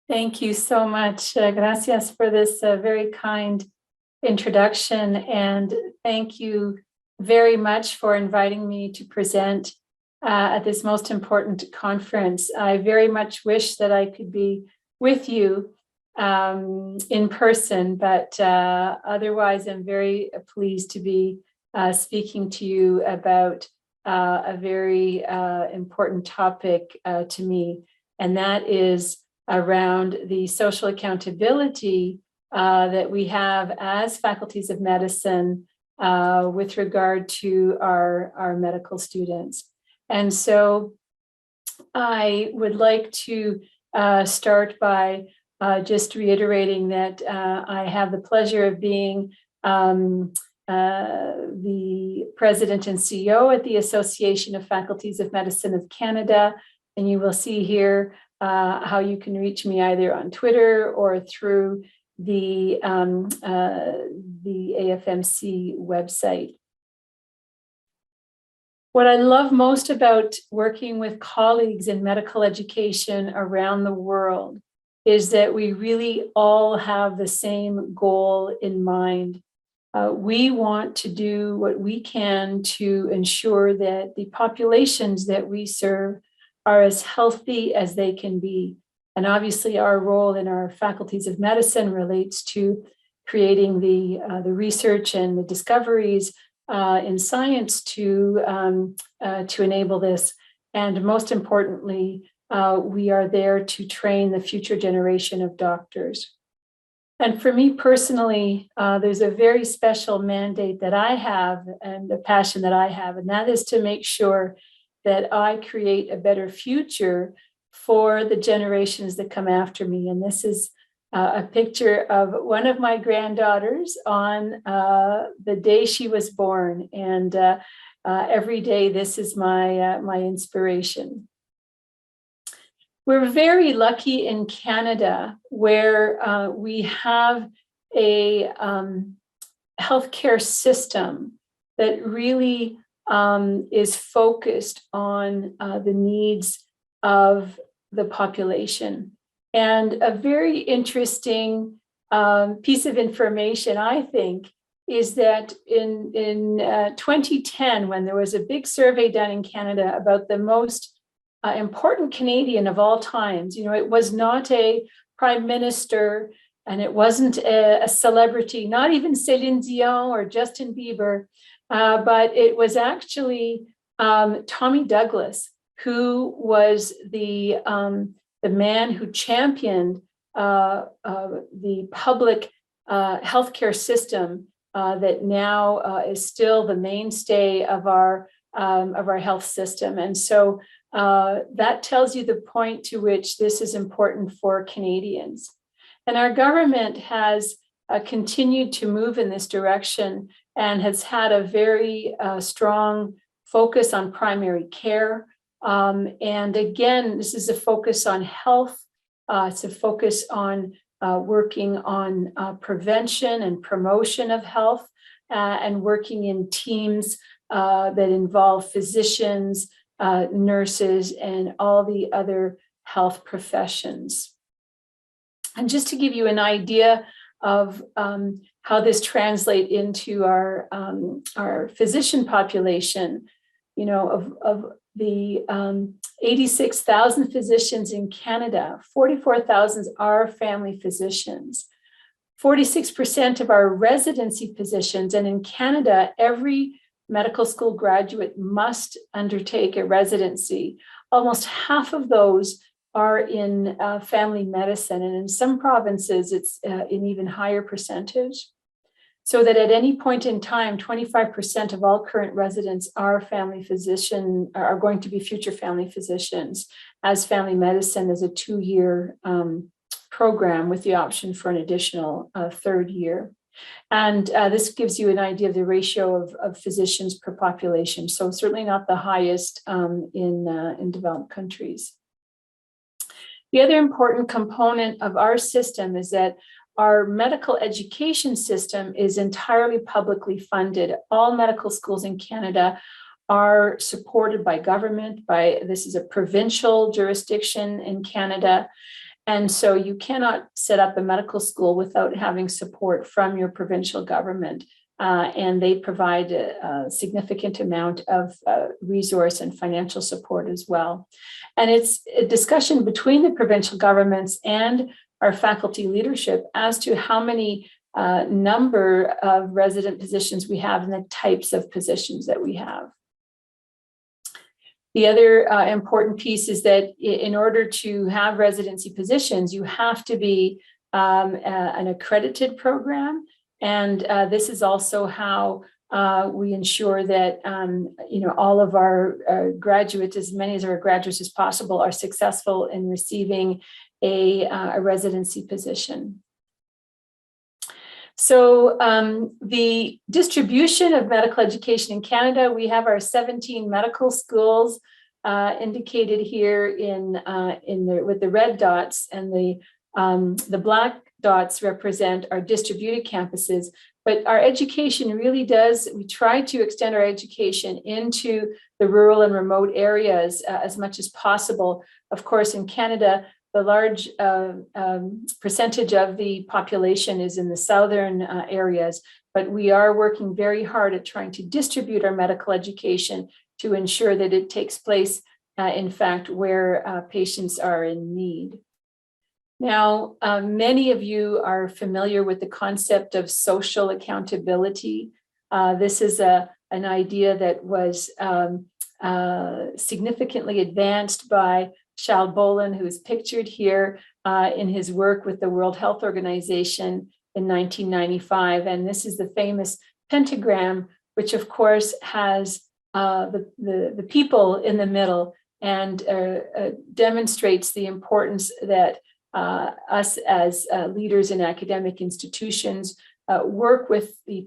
Thank you so much. Gracias for this very kind introduction. And thank you very much for inviting me to present at this most important conference. I very much wish that I could be with you in person, but otherwise I'm very pleased to be speaking to you about a very important topic to me, and that is around the social accountability that we have as faculties of medicine with regard to our medical students. And so I would like to start by just reiterating that I have the pleasure of being the president and CEO at the Association of Faculties of Medicine of Canada. And you will see here how you can reach me either on Twitter or through the afmc website. What I love most about working with colleagues in medical education around the world is that we really all have the same goal in mind. We want to do what we can to ensure that the populations that we serve are as healthy as they can be. And obviously our role in our faculties of medicine relates to creating the research and the discoveries in science to enable this. And most importantly, we are there to train the future generation of doctors. And for me personally, there's a very special mandate that I have and a passion that I have, and that is to make sure that I create a better future for the generations that come after me. And this is a picture of one of my granddaughters on the day she was born. And every day, this is my inspiration. We're very lucky in Canada where we have a healthcare system that really is focused on the needs of the population. And a very interesting piece of information, I think, is that in 2010, when there was a big survey done in Canada about the most important Canadian of all times, it was not a prime minister and it wasn't a celebrity, not even Céline Dion or Justin Bieber, but it was actually Tommy Douglas, who was the man who championed the public healthcare system that now is still the mainstay of our health system. And so that tells you the point to which this is important for Canadians. And our government has continued to move in this direction and has had a very strong focus on primary care. And again, this is a focus on health. It's a focus on working on prevention and promotion of health and working in teams that involve physicians, nurses, and all the other health professions. And just to give you an idea of how this translates into our physician population, of the 86,000 physicians in Canada, 44,000 are family physicians. 46% of our residency physicians, and in Canada, every medical school graduate must undertake a residency. Almost half of those are in family medicine, and in some provinces, it's an even higher percentage. So that at any point in time, 25% of all current residents are going to be future family physicians, as family medicine is a 2-year program with the option for an additional third year. And this gives you an idea of the ratio of physicians per population. So certainly not the highest in developed countries. The other important component of our system is that our medical education system is entirely publicly funded. All medical schools in Canada are supported by government. This is a provincial jurisdiction in Canada. And so you cannot set up a medical school without having support from your provincial government. And they provide a significant amount of resource and financial support as well. And it's a discussion between the provincial governments and our faculty leadership as to how many number of resident positions we have and the types of positions that we have. The other important piece is that in order to have residency positions, you have to be an accredited program. And this is also how we ensure that all of our graduates, as many of our graduates as possible, are successful in receiving a residency position. So the distribution of medical education in Canada, we have our 17 medical schools indicated here with the red dots, and the black dots represent our distributed campuses. But our education really we try to extend our education into the rural and remote areas as much as possible. Of course, in Canada, the large percentage of the population is in the southern areas, but we are working very hard at trying to distribute our medical education to ensure that it takes place, in fact, where patients are in need. Now, many of you are familiar with the concept of social accountability. This is an idea that was significantly advanced by Charles Bolin, who is pictured here in his work with the World Health Organization in 1995. And this is the famous pentagram, which of course has the people in the middle and demonstrates the importance that us as leaders in academic institutions work with the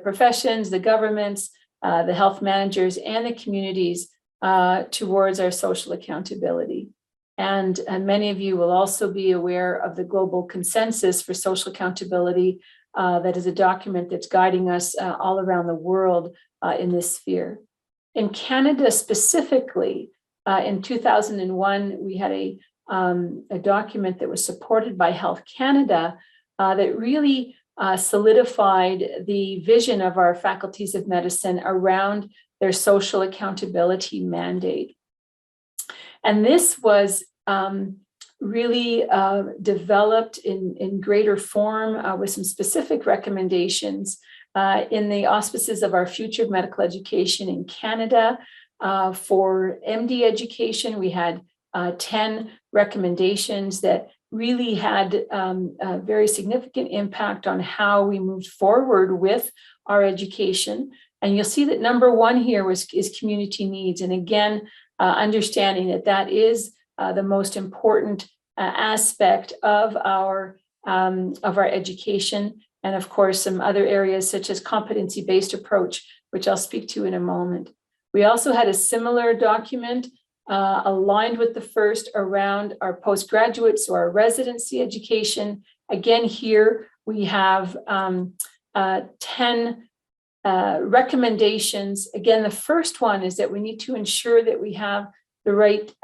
professions, the governments, the health managers, and the communities towards our social accountability. And many of you will also be aware of the Global Consensus for Social Accountability. That is a document that's guiding us all around the world in this sphere. In Canada specifically, in 2001, we had a document that was supported by Health Canada that really solidified the vision of our faculties of medicine around their social accountability mandate. And this was really developed in greater form with some specific recommendations in the auspices of our future of medical education in Canada. For MD education, we had 10 recommendations that really had a very significant impact on how we moved forward with our education. And you'll see that number one here is community needs. And again, understanding that is the most important aspect of our education. And of course, some other areas such as competency-based approach, which I'll speak to in a moment. We also had a similar document aligned with the first around our postgraduate, so our residency education. Again, here we have 10 recommendations. Again, the first one is that we need to ensure that we have the right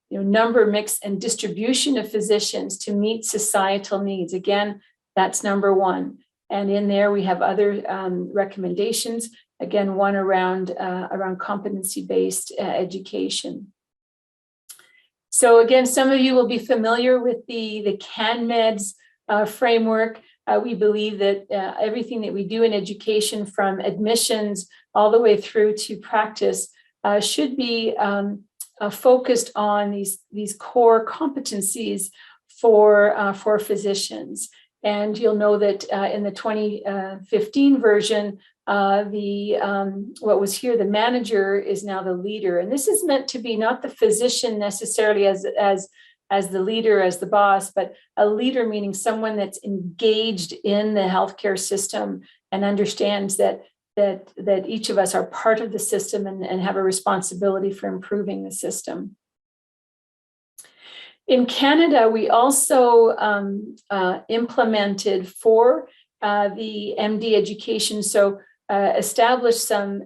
number, mix, and distribution of physicians to meet societal needs. Again, that's number one. And in there we have other recommendations. Again, one around competency-based education. So again, some of you will be familiar with the CanMeds framework. We believe that everything that we do in education, from admissions all the way through to practice, should be focused on these core competencies for physicians. And you'll know that in the 2015 version, what was here, the manager, is now the leader. And this is meant to be not the physician necessarily as the leader, as the boss, but a leader meaning someone that's engaged in the healthcare system and understands that each of us are part of the system and have a responsibility for improving the system. In Canada, we also implemented for the MD education, so established some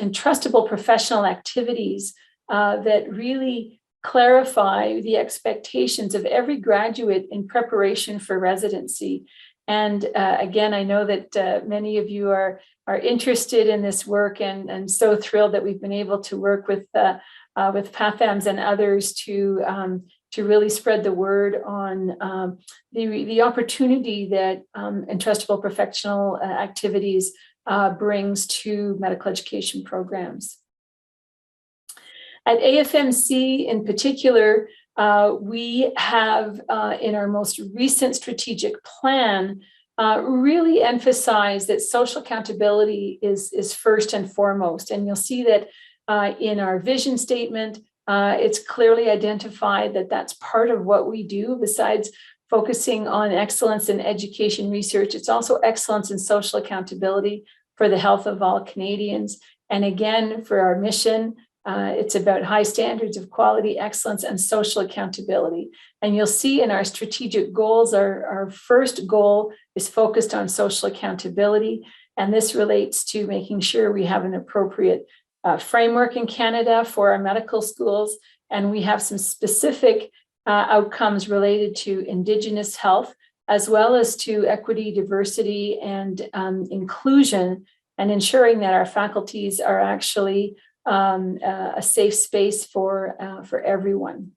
entrustable professional activities that really clarify the expectations of every graduate in preparation for residency. And again, I know that many of you are interested in this work, and so thrilled that we've been able to work with PAFAMs and others to really spread the word on the opportunity that entrustable professional activities brings to medical education programs. At AFMC in particular, we have in our most recent strategic plan really emphasized that social accountability is first and foremost. And you'll see that in our vision statement, it's clearly identified that that's part of what we do. Besides focusing on excellence in education research, it's also excellence in social accountability for the health of all Canadians. And again, for our mission, it's about high standards of quality, excellence, and social accountability. And you'll see in our strategic goals, our first goal is focused on social accountability. And this relates to making sure we have an appropriate framework in Canada for our medical schools. And we have some specific outcomes related to Indigenous health, as well as to equity, diversity, and inclusion, and ensuring that our faculties are actually a safe space for everyone.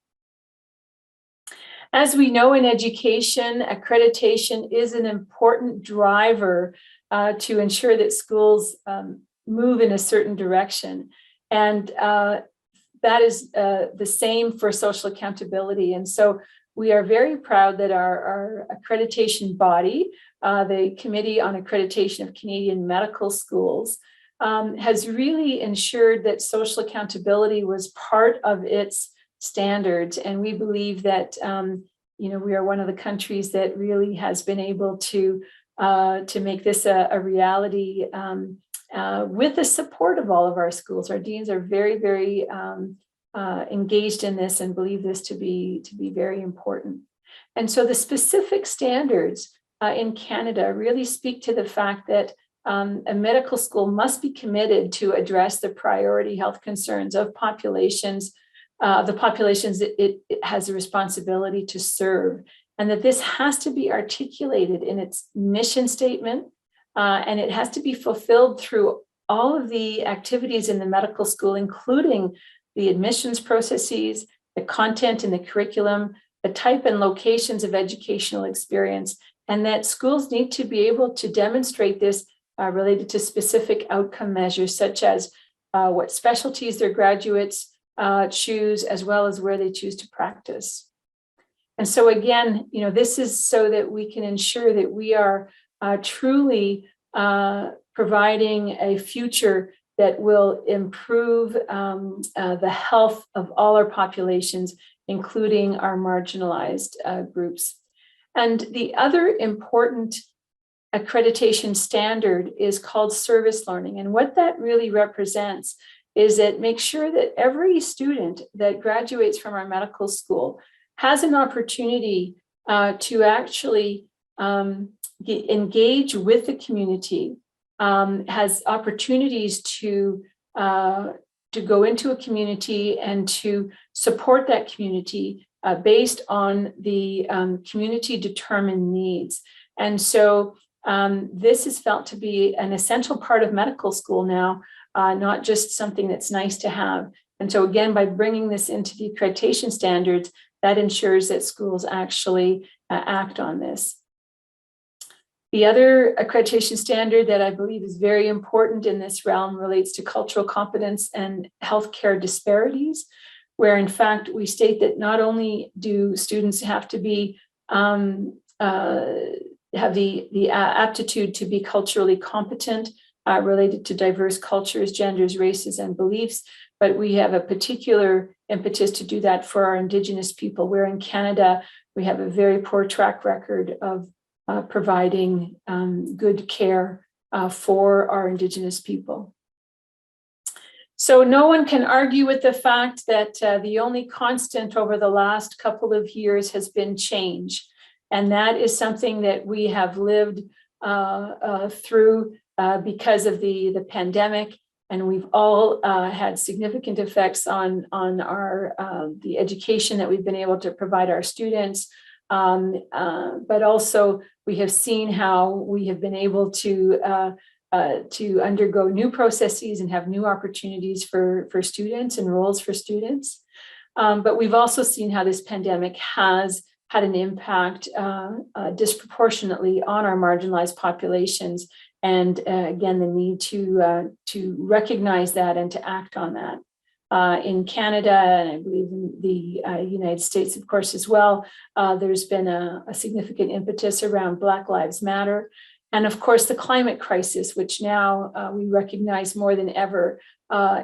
As we know in education, accreditation is an important driver to ensure that schools move in a certain direction. And that is the same for social accountability. And so we are very proud that our accreditation body, the Committee on Accreditation of Canadian Medical Schools, has really ensured that social accountability was part of its standards. And we believe that we are one of the countries that really has been able to make this a reality with the support of all of our schools. Our deans are very, very engaged in this and believe this to be very important. And so the specific standards in Canada really speak to the fact that a medical school must be committed to address the priority health concerns of populations, the populations it has a responsibility to serve, and that this has to be articulated in its mission statement, and it has to be fulfilled through all of the activities in the medical school, including the admissions processes, the content in the curriculum, the type and locations of educational experience, and that schools need to be able to demonstrate this related to specific outcome measures, such as what specialties their graduates choose, as well as where they choose to practice. And so again, this is so that we can ensure that we are truly providing a future that will improve the health of all our populations, including our marginalized groups. And the other important accreditation standard is called service learning. And what that really represents is that make sure that every student that graduates from our medical school has an opportunity to actually engage with the community, has opportunities to go into a community and to support that community based on the community determined needs. And so this is felt to be an essential part of medical school now, not just something that's nice to have. And so again, by bringing this into the accreditation standards, that ensures that schools actually act on this. The other accreditation standard that I believe is very important in this realm relates to cultural competence and healthcare disparities, where in fact we state that not only do students have to be have the aptitude to be culturally competent related to diverse cultures, genders, races, and beliefs, but we have a particular impetus to do that for our Indigenous people, where in Canada, we have a very poor track record of providing good care for our Indigenous people. So no one can argue with the fact that the only constant over the last couple of years has been change. And that is something that we have lived through because of the pandemic. and we've all had significant effects on our the education that we've been able to provide our students. But also we have seen how we have been able to undergo new processes and have new opportunities for students and roles for students. But we've also seen how this pandemic has had an impact disproportionately on our marginalized populations. And again, the need to recognize that and to act on that. In Canada, and I believe in the United States, of course, as well, there's been a significant impetus around Black Lives Matter. And of course, the climate crisis, which now we recognize more than ever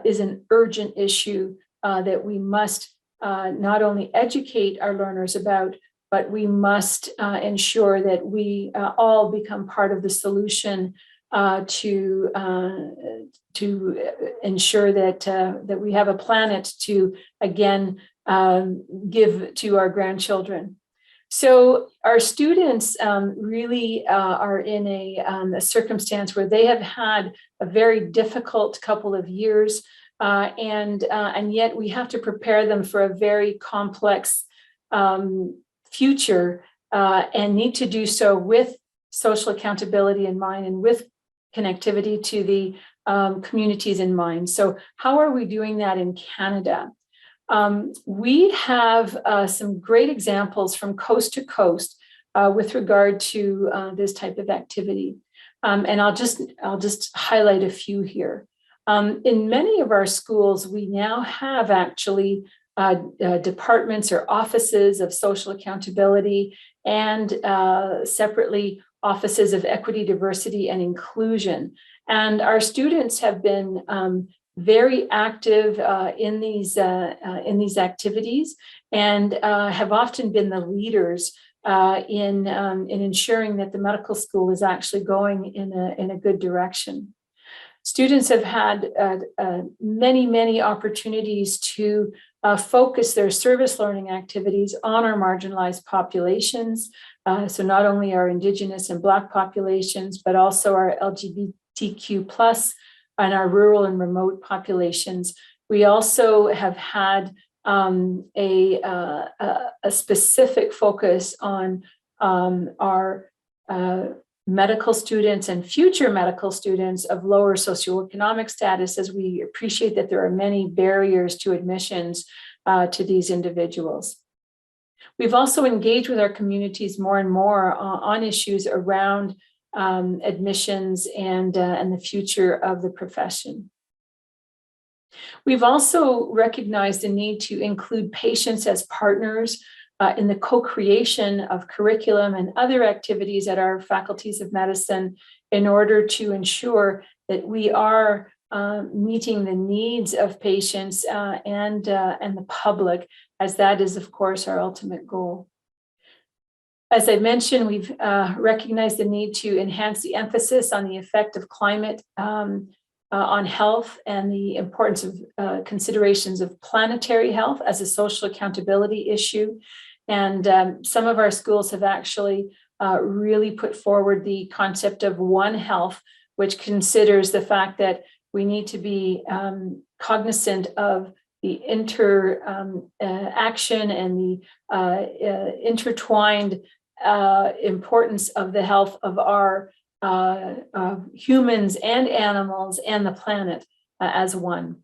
is an urgent issue that we must not only educate our learners about, but we must ensure that we all become part of the solution to ensure that we have a planet to again give to our grandchildren. So our students really are in a circumstance where they have had a very difficult couple of years, and yet we have to prepare them for a very complex future, and need to do so with social accountability in mind and with connectivity to the communities in mind. So how are we doing that in Canada? We have some great examples from coast to coast with regard to this type of activity. And I'll just highlight a few here. In many of our schools, we now have actually departments or offices of social accountability and separately offices of equity, diversity, and inclusion. And our students have been very active in these activities, and have often been the leaders in ensuring that the medical school is actually going in a good direction. Students have had many opportunities to focus their service learning activities on our marginalized populations. So not only our Indigenous and Black populations, but also our LGBTQ plus and our rural and remote populations. We also have had a specific focus on our medical students and future medical students of lower socioeconomic status, as we appreciate that there are many barriers to admissions to these individuals. We've also engaged with our communities more and more on issues around admissions and the future of the profession. We've also recognized the need to include patients as partners in the co-creation of curriculum and other activities at our faculties of medicine in order to ensure that we are meeting the needs of patients and the public, as that is, of course, our ultimate goal. As I mentioned, we've recognized the need to enhance the emphasis on the effect of climate on health and the importance of considerations of planetary health as a social accountability issue. And some of our schools have actually really put forward the concept of One Health, which considers the fact that we need to be cognizant of the action and the intertwined importance of the health of our humans and animals and the planet as one.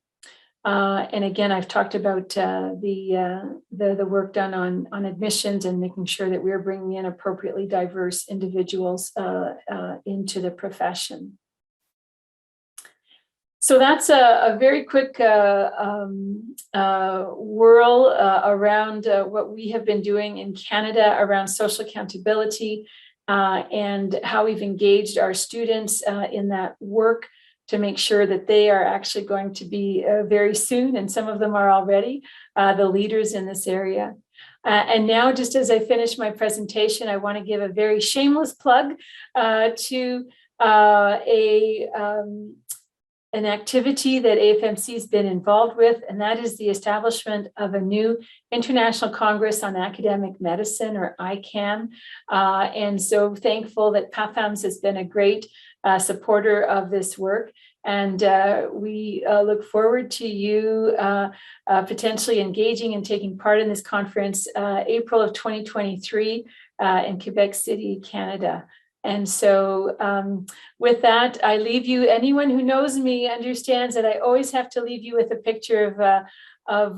And again, I've talked about the work done on admissions and making sure that we're bringing in appropriately diverse individuals into the profession. So that's a very quick whirl around what we have been doing in Canada around social accountability and how we've engaged our students in that work to make sure that they are actually going to be very soon, and some of them are already, the leaders in this area. And now, just as I finish my presentation, I want to give a very shameless plug to an activity that AFMC has been involved with, and that is the establishment of a new International Congress on Academic Medicine, or ICAM. And so thankful that PAFAMS has been a great supporter of this work. And we look forward to you potentially engaging and taking part in this conference, April of 2023 in Quebec City, Canada. And so with that, I leave you, anyone who knows me understands that I always have to leave you with a picture of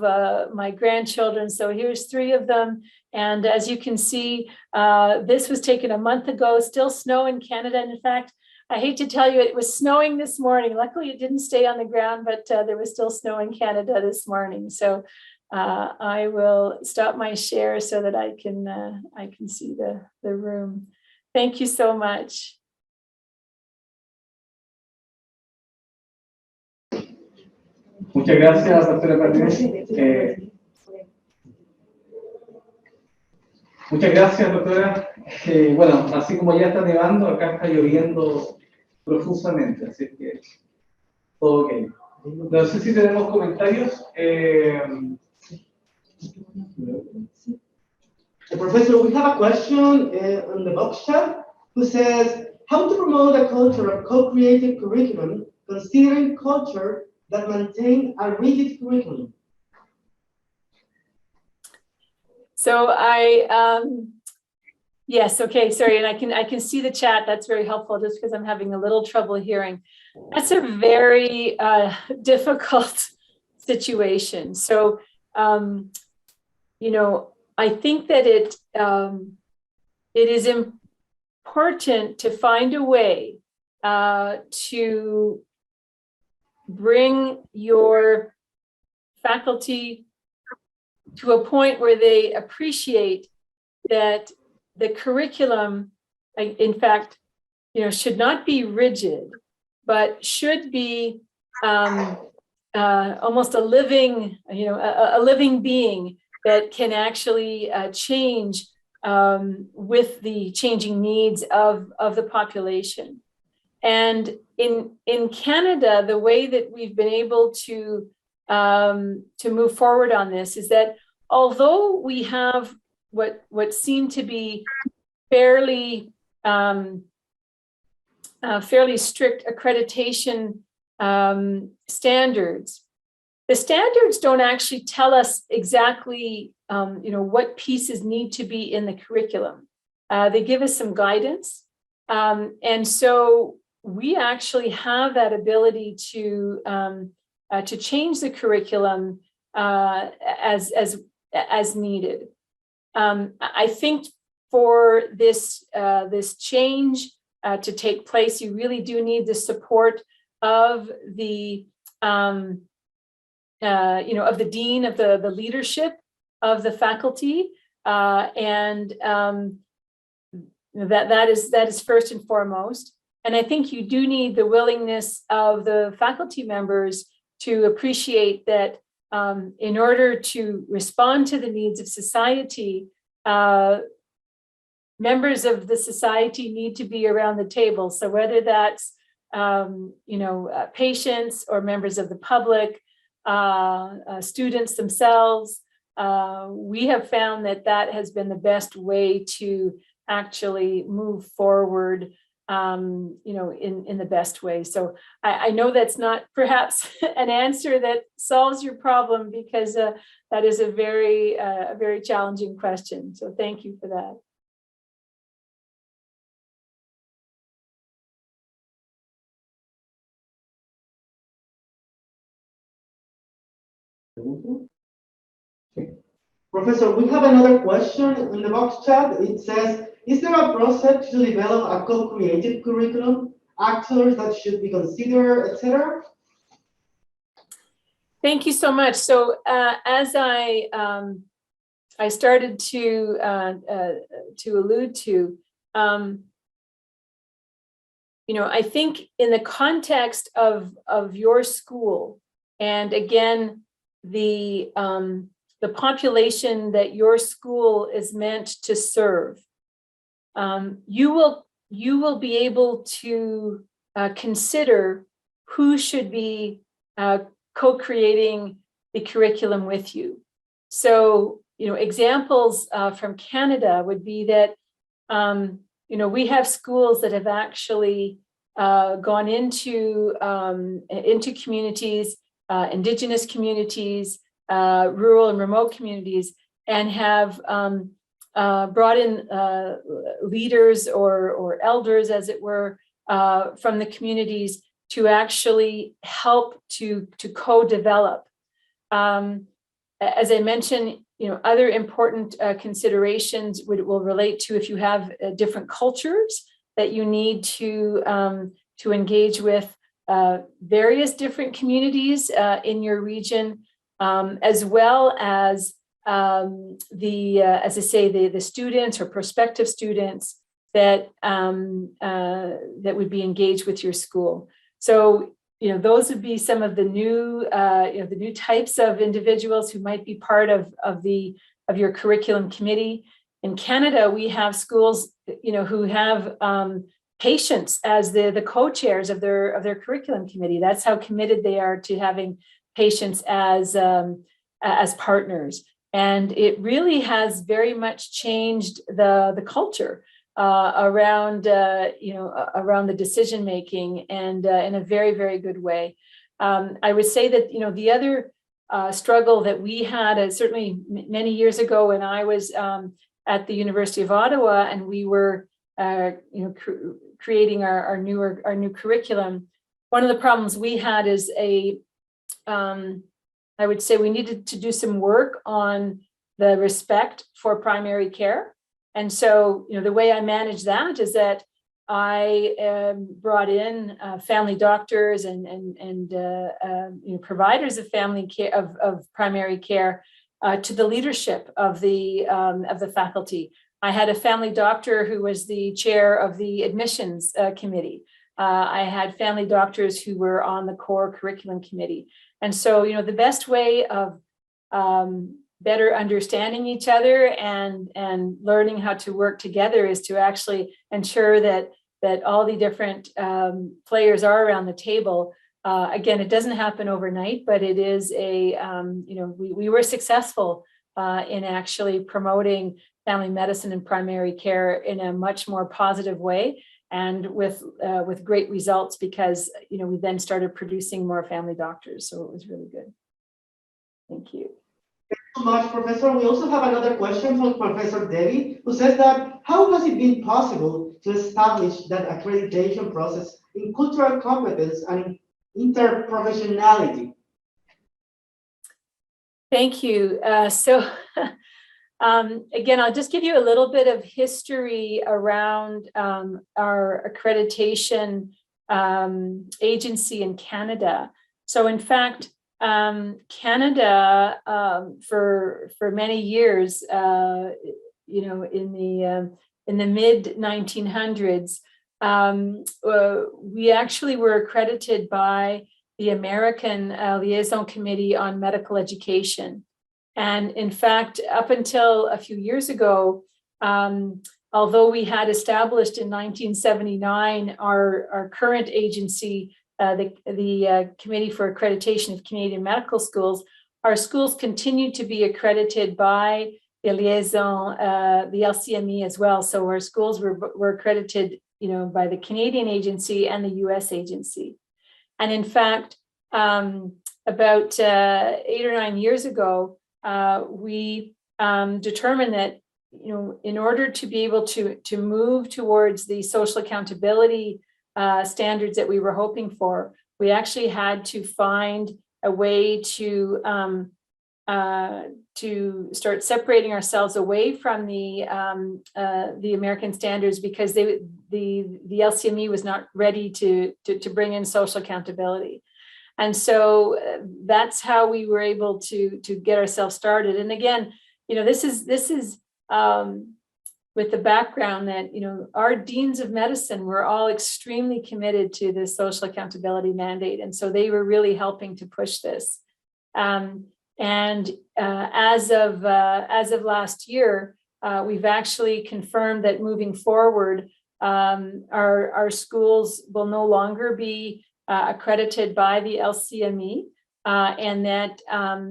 my grandchildren. So here's 3 of them. And as you can see, this was taken a month ago, still snow in Canada. And in fact, I hate to tell you, it was snowing this morning. Luckily, it didn't stay on the ground, but there was still snow in Canada this morning. So I will stop my share so that I can see the room. Thank you so much. Muchas gracias, doctora Martínez. Muchas gracias, doctora. Bueno, así como ya está nevando, acá está lloviendo profusamente, así que todo ok. No sé si tenemos comentarios. Professor, we have a question on the box chat who says, how to promote a culture of co-creative curriculum considering culture that maintain a rigid curriculum? So yes, okay, sorry, and I can see the chat. That's very helpful just because I'm having a little trouble hearing. That's a very difficult situation. So, you know, I think that it is important to find a way to bring your faculty to a point where they appreciate that the curriculum, in fact, you know, should not be rigid, but should be almost a living, you know, a living being that can actually change with the changing needs of the population. And in Canada, the way that we've been able to move forward on this is that although we have what seem to be fairly strict accreditation standards, the standards don't actually tell us exactly you know, what pieces need to be in the curriculum. They give us some guidance, and so we actually have that ability to change the curriculum as needed. I think for this change to take place, you really do need the support of the you know, of the dean, of the leadership of the faculty, and that is first and foremost. And I think you do need the willingness of the faculty members to appreciate that in order to respond to the needs of society, members of the society need to be around the table. So whether that's you know, patients or members of the public, students themselves, we have found that has been the best way to actually move forward, you know, in the best way. So I know that's not perhaps an answer that solves your problem, because that is a very challenging question. So thank you for that. Professor, we have another question in the box chat. It says, is there a process to develop a co-creative curriculum, actors that should be considered, etc.? Thank you so much. So as I started to allude to, you know, I think in the context of your school, and again, the population that your school is meant to serve, you will be able to consider who should be co-creating the curriculum with you. So, you know, examples from Canada would be that, you know, we have schools that have actually gone into communities, indigenous communities, rural and remote communities, and have brought in leaders or elders, as it were, from the communities to actually help to co-develop. As I mentioned, other important considerations will relate to if you have different cultures that you need to engage with various different communities in your region, as well as as I say, the students or prospective students that that would be engaged with your school. So, those would be some of the new, the new types of individuals who might be part of your curriculum committee. In Canada, we have schools, who have patients as the co-chairs of their curriculum committee. That's how committed they are to having patients as partners. And it really has very much changed the culture around around the decision making, and in a very, very good way. I would say that the other struggle that we had, certainly many years ago when I was at the University of Ottawa, and we were creating our new curriculum. One of the problems we had is I would say we needed to do some work on the respect for primary care. And so, the way I manage that is that I brought in family doctors and providers of family care, of primary care, to the leadership of the faculty. I had a family doctor who was the chair of the admissions committee. I had family doctors who were on the core curriculum committee. And so, the best way of better understanding each other and learning how to work together is to actually ensure that all the different players are around the table. Again, it doesn't happen overnight, but it is we were successful in actually promoting family medicine and primary care in a much more positive way, and with great results, because we then started producing more family doctors. So it was really good. Thank you. Thank you so much, Professor. We also have another question from Professor Debbie, who says that how has it been possible to establish that accreditation process in cultural competence and interprofessionality? Thank you. Again, I'll just give you a little bit of history around our accreditation agency in Canada. So in fact, Canada, for many years, in the mid 1900s, we actually were accredited by the American Liaison Committee on Medical Education. And in fact, up until a few years ago, although we had established in 1979 our current agency, the Committee for Accreditation of Canadian Medical Schools, our schools continued to be accredited by the liaison, the LCME as well. So our schools were accredited, by the Canadian agency and the US agency. And in fact, about 8 or 9 years ago, we determined that, in order to be able to move towards the social accountability standards that we were hoping for, we actually had to find a way to start separating ourselves away from the American standards, because the LCME was not ready to bring in social accountability. And so that's how we were able to get ourselves started. And again, this is with the background that, our deans of medicine were all extremely committed to this social accountability mandate. And so they were really helping to push this. As of last year, we've actually confirmed that moving forward, our schools will no longer be accredited by the LCME, and that our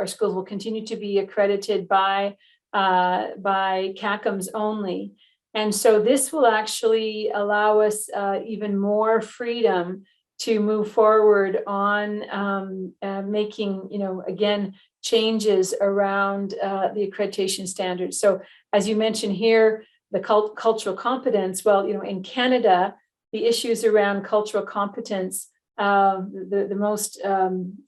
schools will continue to be accredited by CACMs only. And so this will actually allow us even more freedom to move forward on making, again, changes around the accreditation standards. So as you mentioned here, the cultural competence, well, in Canada, the issues around cultural competence, the most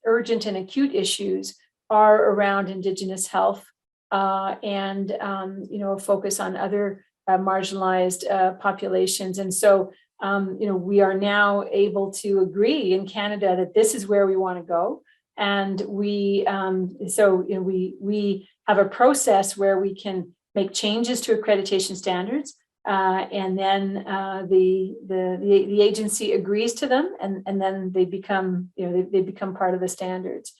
urgent and acute issues are around Indigenous health and, a focus on other marginalized populations. And so, we are now able to agree in Canada that this is where we want to go. And we have a process where we can make changes to accreditation standards, and then the agency agrees to them, and then they become they become part of the standards.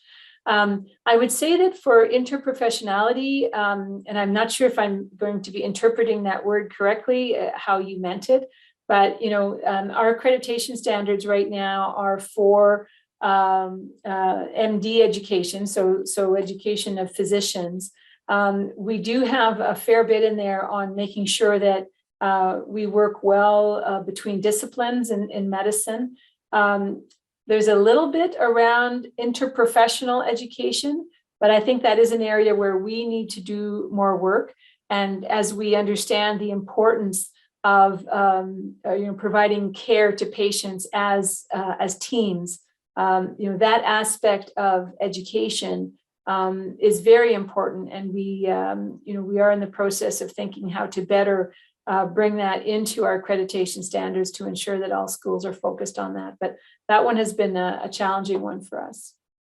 I would say that for interprofessionality, and I'm not sure if I'm going to be interpreting that word correctly, how you meant it, but our accreditation standards right now are for MD education, so education of physicians. We do have a fair bit in there on making sure that we work well between disciplines in medicine. There's a little bit around interprofessional education, but I think that is an area where we need to do more work. And as we understand the importance of providing care to patients as teams, that aspect of education is very important, and we are in the process of thinking how to better bring that into our accreditation standards to ensure that all schools are focused on that. But that one has been a challenging one for us.